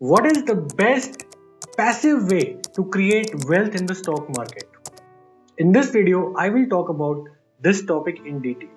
What is the best passive way to create wealth in the stock market? In this video, I will talk about this topic in detail.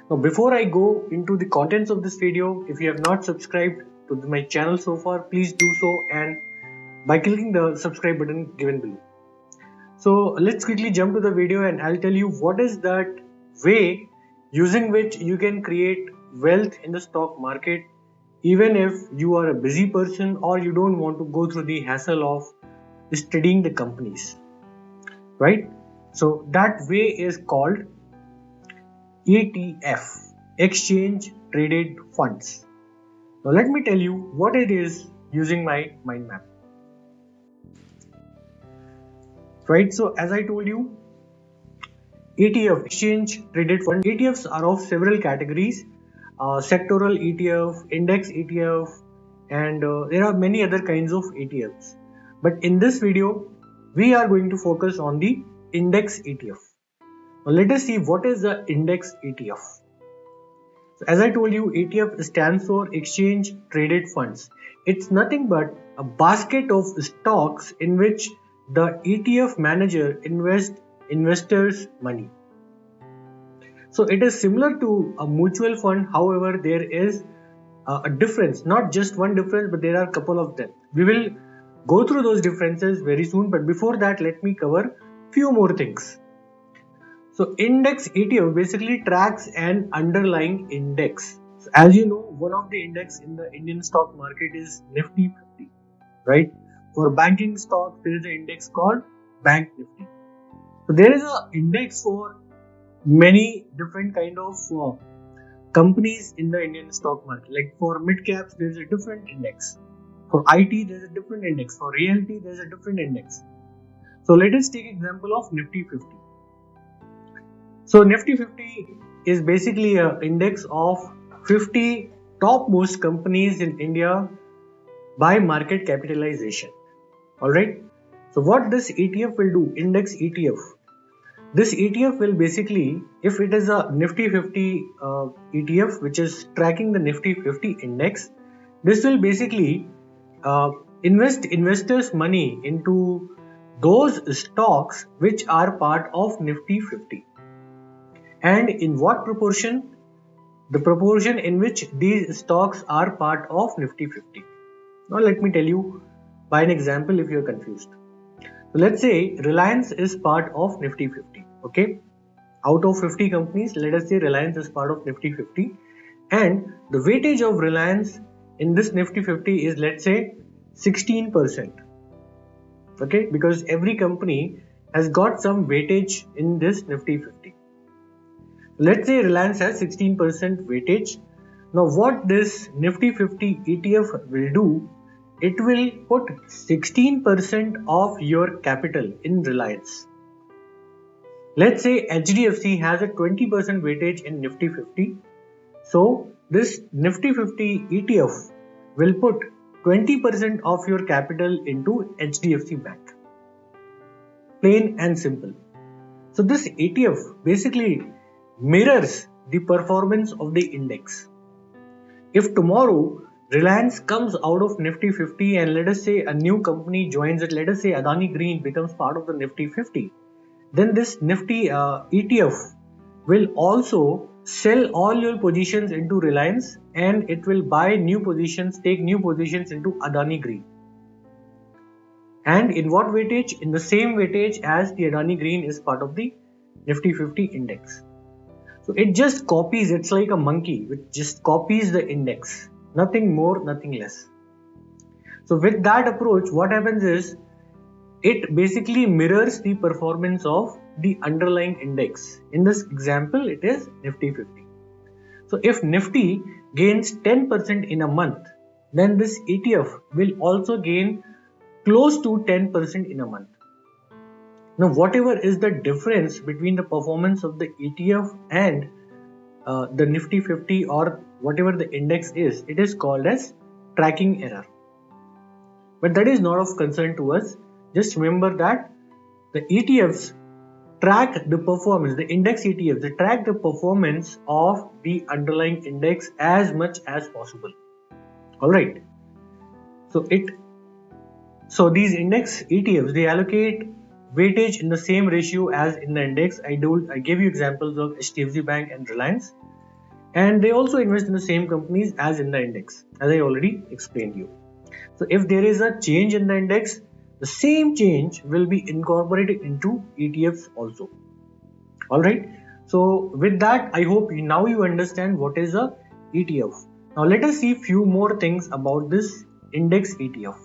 Now, before I go into the contents of this video, if you have not subscribed to my channel so far, please do so and by clicking the subscribe button given below. So let's quickly jump to the video and I'll tell you what is that way using which you can create wealth in the stock market even if you are a busy person or you don't want to go through the hassle of studying the companies, right? So that way is called ETF, exchange traded funds. Now let me tell you what it is using my mind map. Right, so as I told you, ETF, exchange traded fund. ETFs are of several categories, sectoral ETF, index ETF, and there are many other kinds of ETFs. But in this video, we are going to focus on the index ETF. Now let us see what is the index ETF. So as I told you, ETF stands for exchange traded funds. It's nothing but a basket of stocks in which the ETF manager invests investors' money. So it is similar to a mutual fund. However, there is a difference, not just one difference, but there are a couple of them. We will go through those differences very soon. But before that, let me cover few more things. So index ETF basically tracks an underlying index. So as you know, one of the index in the Indian stock market is Nifty 50, right? For banking stocks, there is an index called Bank Nifty. So there is an index for many different kind of companies in the Indian stock market. Like for mid caps, there is a different index. For IT, there is a different index. For realty, there is a different index. So let us take example of Nifty 50. So Nifty 50 is basically an index of 50 topmost companies in India by market capitalization. Alright. So what this ETF will do, index ETF. This ETF will basically, if it is a Nifty 50 ETF which is tracking the Nifty 50 index, this will basically invest investors' money into those stocks which are part of Nifty 50. And in what proportion? The proportion in which these stocks are part of Nifty 50. Now let me tell you by an example if you are confused. So let's say Reliance is part of Nifty 50. Okay, out of 50 companies, let us say Reliance is part of Nifty 50, and the weightage of Reliance in this Nifty 50 is, let's say, 16%. Okay, because every company has got some weightage in this Nifty 50. Let's say Reliance has 16% weightage. Now what this Nifty 50 ETF will do, it will put 16% of your capital in Reliance. Let's say HDFC has a 20% weightage in Nifty 50. So this Nifty 50 ETF will put 20% of your capital into HDFC Bank. Plain and simple. So this ETF basically mirrors the performance of the index. If tomorrow Reliance comes out of Nifty 50 and let us say a new company joins it, let us say Adani Green becomes part of the Nifty 50, then this Nifty ETF will also sell all your positions into Reliance and it will buy new positions, take new positions into Adani Green. And in what weightage? In the same weightage as the Adani Green is part of the Nifty 50 index. So it just copies, it's like a monkey which just copies the index. Nothing more, nothing less. So with that approach, what happens is, it basically mirrors the performance of the underlying index. In this example, it is Nifty 50. So if Nifty gains 10% in a month, then this ETF will also gain close to 10% in a month. Now, whatever is the difference between the performance of the ETF and the Nifty 50 or whatever the index is, it is called as tracking error. But that is not of concern to us. Just remember that the ETFs track the performance, the index ETFs, they track the performance of the underlying index as much as possible. Alright. So these index ETFs, they allocate weightage in the same ratio as in the index. I gave you examples of HDFC Bank and Reliance, and they also invest in the same companies as in the index, as I already explained you. So if there is a change in the index, the same change will be incorporated into ETFs also. Alright, so with that, I hope now you understand what is a ETF. Now let us see few more things about this index ETF.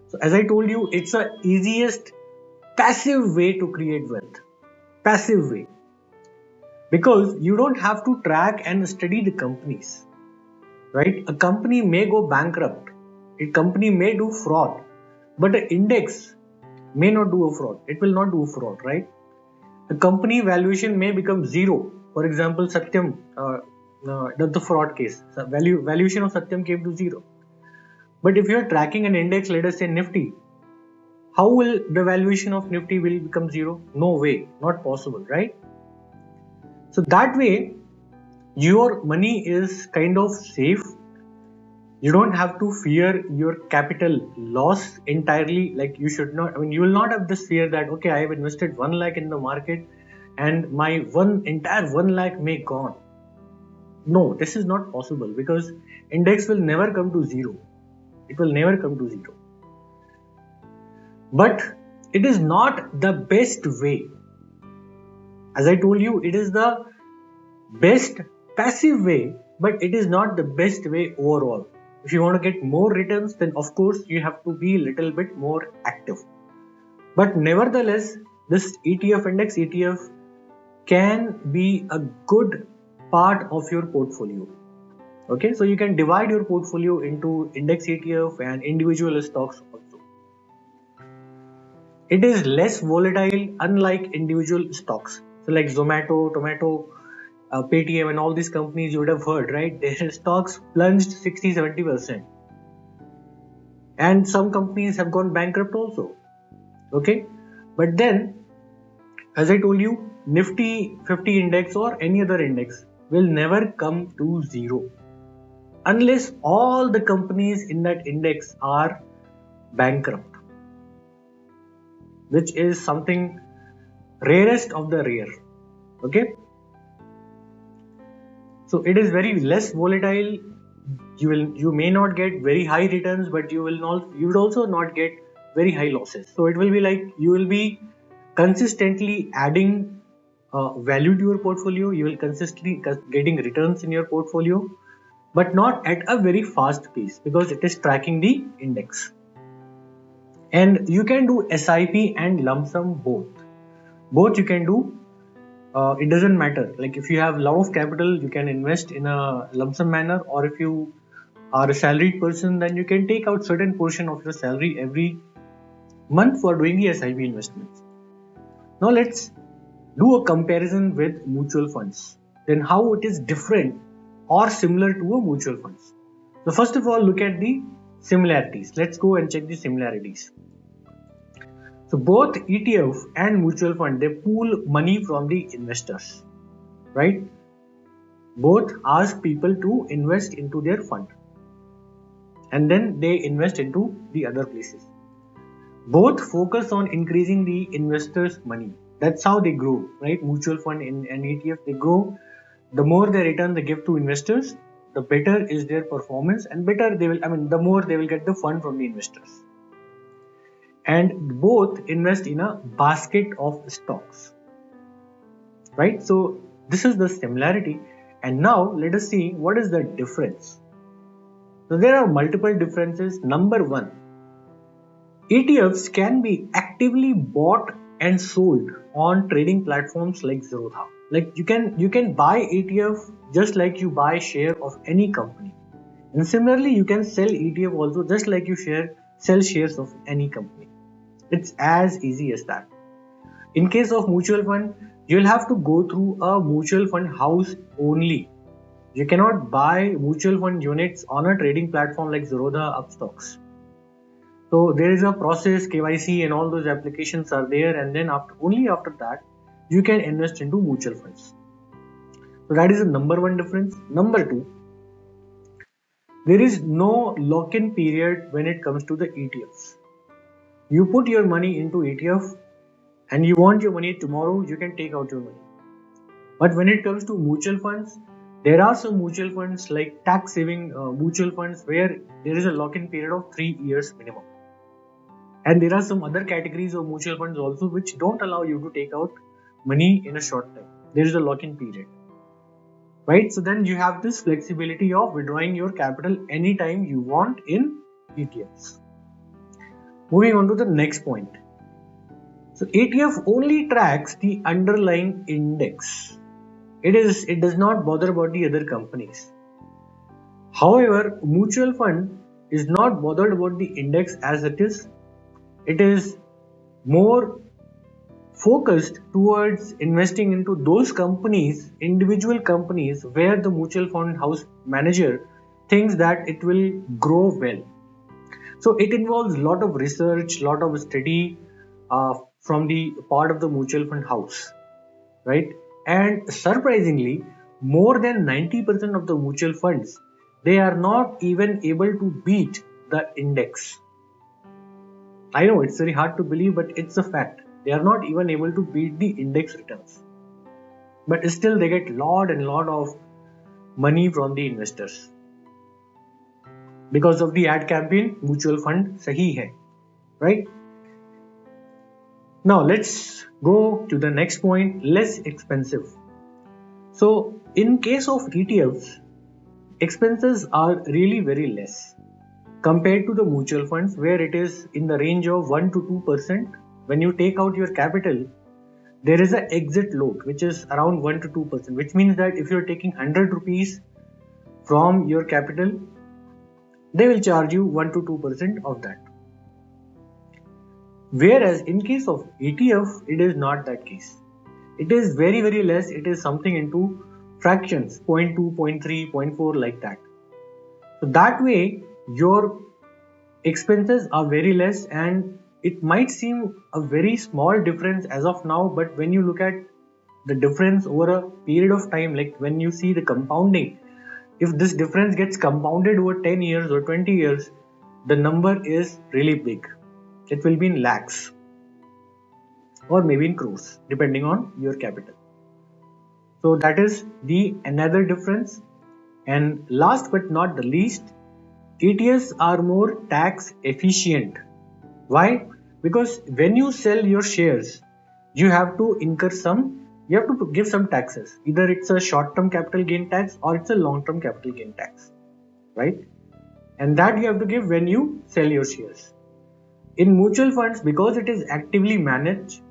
So as I told you, it's the easiest passive way to create wealth. Passive way. Because you don't have to track and study the companies. Right? A company may go bankrupt. A company may do fraud. But an index may not do a fraud. It will not do a fraud, right? The company valuation may become zero. For example, Satyam, the fraud case. So valuation of Satyam came to zero. But if you are tracking an index, let us say Nifty, how will the valuation of Nifty will become zero? No way, not possible, right? So that way, your money is kind of safe. You don't have to fear your capital loss entirely. Like you should not, you will not have this fear that, okay, I have invested 1 lakh in the market and my entire 1 lakh may gone. No, this is not possible because index will never come to zero. It will never come to zero. But it is not the best way. As I told you, it is the best passive way, but it is not the best way overall. If you want to get more returns, then of course you have to be a little bit more active. But nevertheless, this ETF, index ETF, can be a good part of your portfolio. Okay, so you can divide your portfolio into index ETF and individual stocks also. It is less volatile, unlike individual stocks. So like Zomato, Tomato, Paytm and all these companies you would have heard, right? Their stocks plunged 60-70%. And some companies have gone bankrupt also. Okay, but then, as I told you, Nifty 50 index or any other index will never come to zero unless all the companies in that index are bankrupt, which is something rarest of the rare. Okay, so it is very less volatile. You may not get very high returns, but you would also not get very high losses. So it will be like you will be consistently adding value to your portfolio. You will consistently getting returns in your portfolio, but not at a very fast pace because it is tracking the index. And you can do SIP and lump sum both you can do. It doesn't matter, like if you have lot of capital, you can invest in a lump sum manner, or if you are a salaried person, then you can take out certain portion of your salary every month for doing the SIP investments. Now let's do a comparison with mutual funds, then how it is different or similar to a mutual funds. So first of all, look at the similarities. Let's go and check the similarities. So both ETF and mutual fund, they pool money from the investors, right? Both ask people to invest into their fund and then they invest into the other places. Both focus on increasing the investors' money. That's how they grow, right? Mutual fund and ETF, they grow. The more they return they give to investors, the better is their performance and better they will, the more they will get the fund from the investors. And both invest in a basket of stocks, right? So this is the similarity. And now let us see what is the difference. So there are multiple differences. Number one, ETFs can be actively bought and sold on trading platforms like Zerodha. Like you can buy ETF just like you buy share of any company. And similarly, you can sell ETF also just like you sell shares of any company. It's as easy as that. In case of mutual fund, you'll have to go through a mutual fund house only. You cannot buy mutual fund units on a trading platform like Zerodha Upstocks. So there is a process, KYC and all those applications are there, and then only after that you can invest into mutual funds. So that is the number one difference. Number two, There is no lock-in period when it comes to the ETFs. You put your money into ETF and you want your money tomorrow, you can take out your money. But when it comes to mutual funds, there are some mutual funds like tax saving mutual funds where there is a lock-in period of 3 years minimum. And there are some other categories of mutual funds also which don't allow you to take out money in a short time. There is a lock-in period. Right? So then you have this flexibility of withdrawing your capital anytime you want in ETFs. Moving on to the next point. So ETF only tracks the underlying index. It does not bother about the other companies. However, mutual fund is not bothered about the index as it is. It is more focused towards investing into those companies, individual companies, where the mutual fund house manager thinks that it will grow well. So it involves a lot of research, lot of study from the part of the mutual fund house, right? And surprisingly, more than 90% of the mutual funds, they are not even able to beat the index. I know it's very hard to believe, but it's a fact. They are not even able to beat the index returns. But still they get lot and lot of money from the investors. Because of the ad campaign, mutual fund sahi hai, right? Now let's go to the next point, less expensive. So in case of ETFs, expenses are really very less compared to the mutual funds where it is in the range of 1 to 2%. When you take out your capital, there is an exit load which is around 1 to 2%, which means that if you're taking 100 rupees from your capital, they will charge you 1 to 2% of that. Whereas in case of ETF, it is not that case. It is very, very less. It is something into fractions, 0.2, 0.3, 0.4, like that. So that way, your expenses are very less, and it might seem a very small difference as of now, but when you look at the difference over a period of time, like when you see the compounding, if this difference gets compounded over 10 years or 20 years, the number is really big. It will be in lakhs or maybe in crores depending on your capital. So that is the another difference. And last but not the least, ETFs are more tax efficient. Why? Because when you sell your shares, you have to give some taxes. Either it's a short-term capital gain tax or it's a long-term capital gain tax, right? And that you have to give when you sell your shares. In mutual funds, because it is actively managed,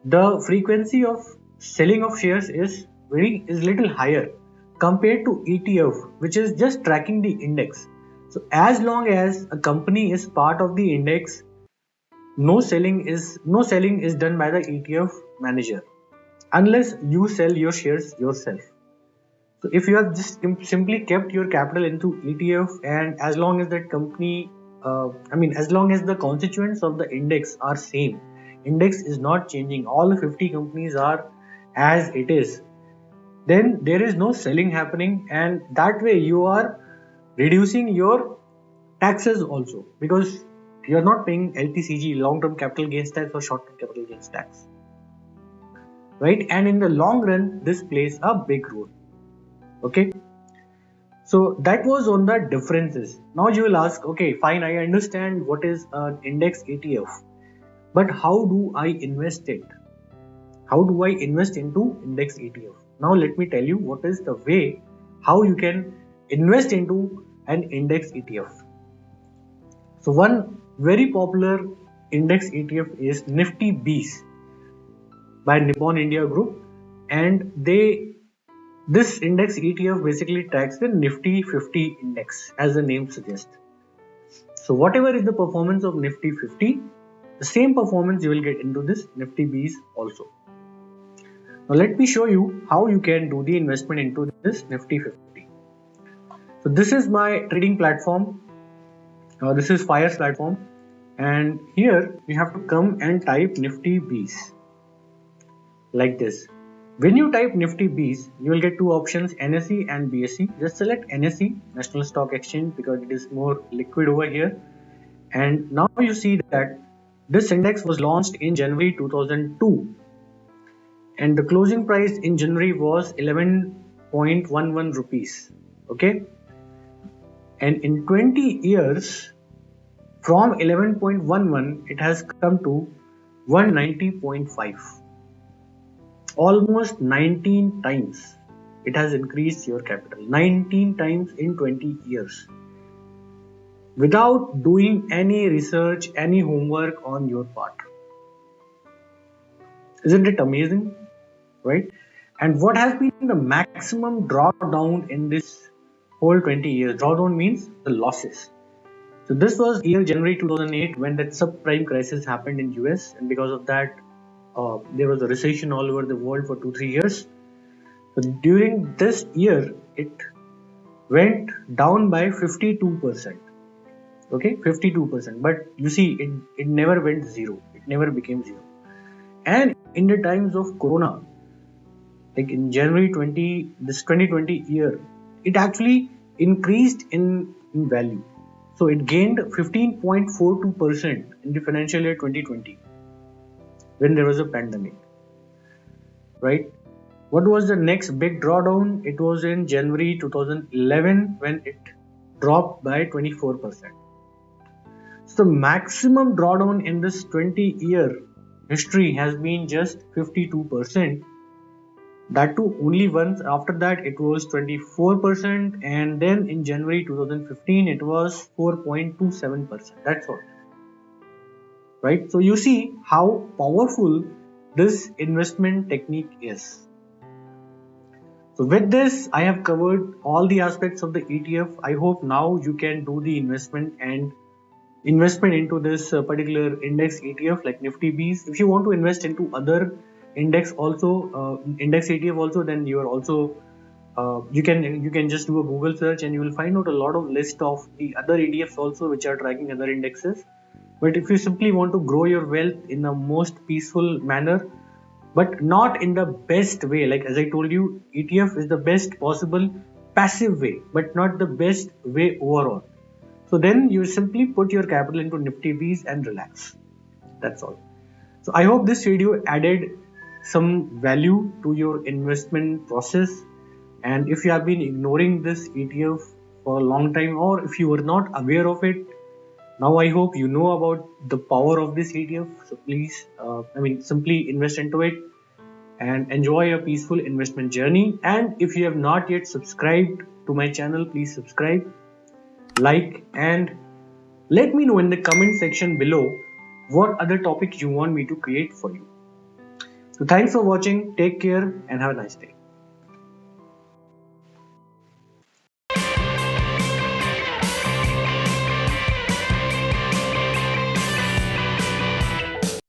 the frequency of selling of shares is little higher compared to ETF, which is just tracking the index. So as long as a company is part of the index, no selling is done by the ETF manager unless you sell your shares yourself. So if you have just simply kept your capital into ETF, and as long as that company, as long as the constituents of the index are same, index is not changing, all the 50 companies are as it is, then there is no selling happening, and that way you are reducing your taxes also, because you are not paying LTCG, long-term capital gains tax, or short-term capital gains tax, right? And in the long run, this plays a big role. Okay, so that was on the differences. Now you will ask, okay, fine, I understand what is an index ETF, but how do I invest it? How do I invest into index ETF? Now let me tell you what is the way how you can invest into an index ETF. So one very popular index ETF is Nifty Bees by Nippon India Group, and this index ETF basically tracks the Nifty 50 index, as the name suggests. So whatever is the performance of Nifty 50, the same performance you will get into this Nifty Bees also. Now let me show you how you can do the investment into this Nifty 50. So this is my trading platform. This is Fire's platform, and here you have to come and type Nifty Bees like this. When you type Nifty Bs, you will get two options, NSE and BSE. Just select NSE, National Stock Exchange, because it is more liquid over here. And now you see that this index was launched in January 2002, and the closing price in January was 11.11 rupees. Okay, and in 20 years, from 11.11, it has come to 190.5. Almost 19 times it has increased your capital. 19 times in 20 years. Without doing any research, any homework on your part. Isn't it amazing? Right? And what has been the maximum drawdown in this whole 20 years? Drawdown means the losses. So this was year January 2008 when that subprime crisis happened in US, and because of that there was a recession all over the world for 2-3 years. So during this year it went down by 52%. Okay, 52%. But you see, it never went zero. It never became zero. And in the times of Corona, like in January 2020 year, it actually increased in value. So it gained 15.42% in the financial year 2020 when there was a pandemic, right? What was the next big drawdown? It was in January 2011 when it dropped by 24%. So the maximum drawdown in this 20-year history has been just 52%. That too only once. After that it was 24%, and then in January 2015 it was 4.27%. That's all. Right? So you see how powerful this investment technique is. So with this, I have covered all the aspects of the ETF. I hope now you can do the investment into this particular index ETF like Nifty Bs. If you want to invest into other index ETF also, then you are also you can just do a Google search and you will find out a lot of list of the other ETFs also which are tracking other indexes. But if you simply want to grow your wealth in a most peaceful manner, but not in the best way, like as I told you, ETF is the best possible passive way, but not the best way overall. So then you simply put your capital into Nifty Bs and relax. That's all. So I hope this video added some value to your investment process. And if you have been ignoring this ETF for a long time, or if you were not aware of it, now I hope you know about the power of this ETF. So please, simply invest into it and enjoy a peaceful investment journey. And if you have not yet subscribed to my channel, please subscribe, like, and let me know in the comment section below what other topics you want me to create for you. So thanks for watching. Take care and have a nice day.